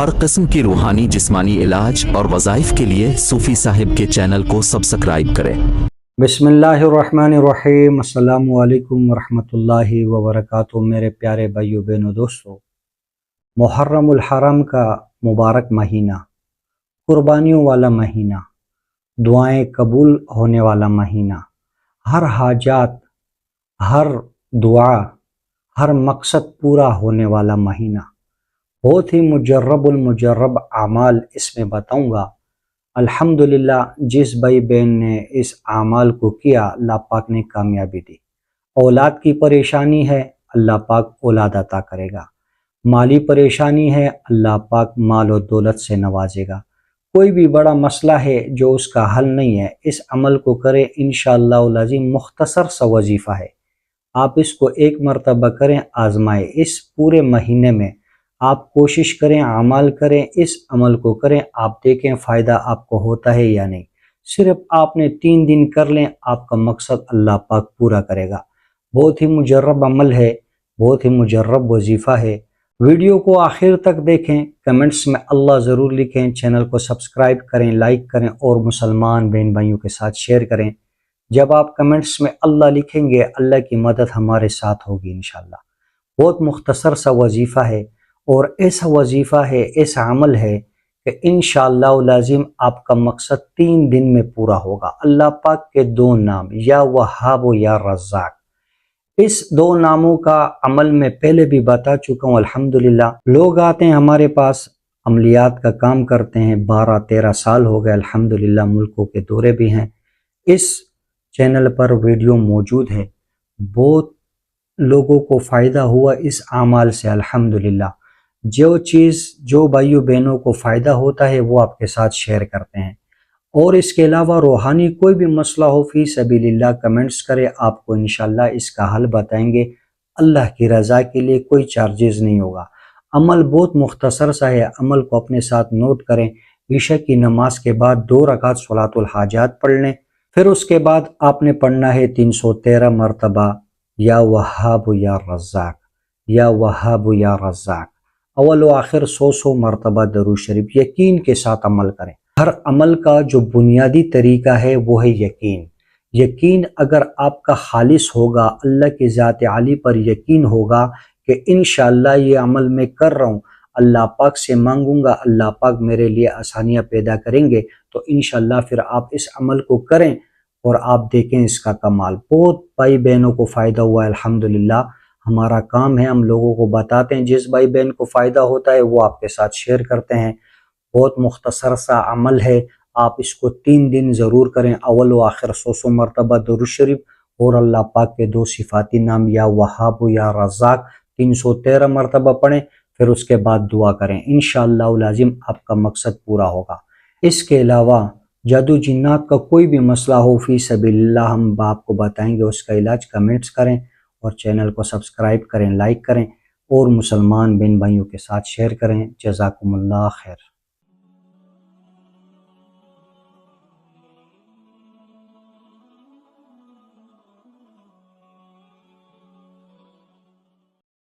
हर किस्म की रूहानी जिस्मानी इलाज और वज़ाइफ के लिए सूफ़ी साहिब के चैनल को सब्सक्राइब करें। बिस्मिल्लाहिर्रहमानिर्रहीम। अस्सलामु अलैकुम वरहमतुल्लाहि वबरकातुहू। मेरे प्यारे भाइयों बहनों दोस्तों, मुहर्रमुल हरम का मुबारक महीना, कुर्बानियों वाला महीना, दुआएं कबूल होने वाला महीना, हर हाजात, हर दुआ, हर मकसद पूरा होने वाला महीना, बहुत ही मुजर्रब आमाल इसमें बताऊंगा। अल्हम्दुलिल्लाह, जिस भाई बहन ने इस आमाल को किया, अल्लाह पाक ने कामयाबी दी। औलाद की परेशानी है, अल्लाह पाक औलाद अता करेगा। माली परेशानी है, अल्लाह पाक माल और दौलत से नवाजेगा। कोई भी बड़ा मसला है जो उसका हल नहीं है, इस अमल को करें, इंशाअल्लाह अज़ीम। मुख्तसर सा वजीफ़ा है, आप इसको एक मरतबा करें, आजमाएं। इस पूरे महीने में आप कोशिश करें, अमल करें, इस अमल को करें, आप देखें फ़ायदा आपको होता है या नहीं। सिर्फ आपने 3 दिन कर लें, आपका मकसद अल्लाह पाक पूरा करेगा। बहुत ही मुजर्रब अमल है, बहुत ही मुजर्रब वजीफ़ा है। वीडियो को आखिर तक देखें, कमेंट्स में अल्लाह ज़रूर लिखें, चैनल को सब्सक्राइब करें, लाइक करें और मुसलमान बहन भाइयों के साथ शेयर करें। जब आप कमेंट्स में अल्लाह लिखेंगे, अल्लाह की मदद हमारे साथ होगी इंशाअल्लाह। बहुत मुख्तसर सा वजीफ़ा है और ऐसा वजीफ़ा है, ऐसा अमल है कि इंशाअल्लाह अज़ीम आपका मकसद 3 दिन में पूरा होगा। अल्लाह पाक के 2 नाम, या वहाब या रज़्ज़ाक़, इस 2 नामों का अमल में पहले भी बता चुका हूँ। अल्हम्दुलिल्लाह, लोग आते हैं हमारे पास, अमलियात का काम करते हैं, 12-13 साल हो गए अल्हम्दुलिल्लाह। मुल्कों के दौरे भी हैं, इस चैनल पर वीडियो मौजूद है। बहुत लोगों को फ़ायदा हुआ इस आमाल से अल्हम्दुलिल्लाह। जो चीज़, जो भाइयों बहनों को फ़ायदा होता है, वो आपके साथ शेयर करते हैं। और इसके अलावा रूहानी कोई भी मसला हो, फ़ी सबीलिल्लाह कमेंट्स करें, आपको इंशाअल्लाह इसका हल बताएंगे। अल्लाह की रज़ा के लिए कोई चार्जेस नहीं होगा। अमल बहुत मुख्तसर सा है, अमल को अपने साथ नोट करें। ईशा की नमाज के बाद 2 रकात सलातुल हाजात पढ़ लें, फिर उसके बाद आपने पढ़ना है 313 मरतबा या वहाब या रज़्ज़ाक़, या वहाब या रज़्ज़ाक़। अव्वल व आखिर 100 मरतबा दरूद शरीफ। यकीन के साथ अमल करें। हर अमल का जो बुनियादी तरीका है वो है यकीन। यकीन अगर आपका खालिस होगा, अल्लाह की ज़ात आली पर यकीन होगा कि इंशाअल्लाह ये अमल मैं कर रहा हूँ, अल्लाह पाक से मांगूंगा, अल्लाह पाक मेरे लिए आसानियाँ पैदा करेंगे, तो इंशाअल्लाह फिर आप इस अमल को करें और आप देखें इसका कमाल। बहुत भाई बहनों को फ़ायदा हुआ है अल्हम्दुलिल्लाह। हमारा काम है, हम लोगों को बताते हैं, जिस भाई बहन को फ़ायदा होता है वो आपके साथ शेयर करते हैं। बहुत मुख्तसर सा अमल है, आप इसको 3 दिन ज़रूर करें। अव्वल व आखिर 100 मरतबा दुरूद शरीफ और अल्लाह पाक के 2 सिफाती नाम, या वहाब या रज़्ज़ाक़, 313 मरतबा पढ़ें, फिर उसके बाद दुआ करें। इंशाअल्लाह अज़ीम आपका मकसद पूरा होगा। इसके अलावा जादू जिन्नात का कोई भी मसला हो, फ़ी सबीलिल्लाह हम आपको बताएंगे उसका इलाज। कमेंट्स करें और चैनल को सब्सक्राइब करें, लाइक करें और मुसलमान बहन भाइयों के साथ शेयर करें। जज़ाकुमुल्लाह खैर।